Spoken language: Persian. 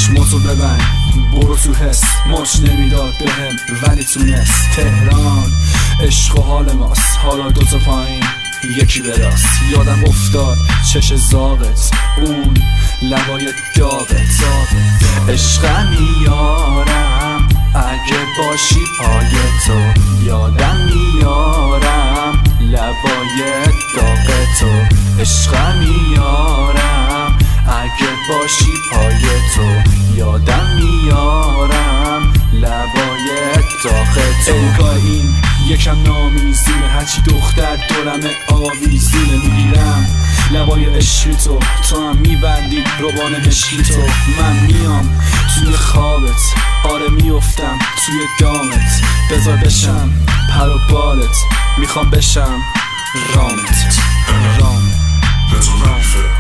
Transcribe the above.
چشماتو ببند برو تو حس، ماچ نمیداد بهم ولی تونست. تهران عشق و حال ماست، حالا دوتا پایین یکی براست. یادم افتاد چش زاغت، اون لبای داغت. عشق میارم اگه باشی پای تو، یادم میارم لبای داغ تو. عشق میارم اگه باشی پای تو، یادم میارم لبای داغ تو. انگار این یکم نامیزونه، هرچی دختر دورم آویزونه. میگیرم لبای عشقی تو، تو هم میبندی روبان مشکی تو. من میام توی خوابت، آره میافتم توی دامت. بذار بشم پر و بالت، میخوام بشم رامت. بذار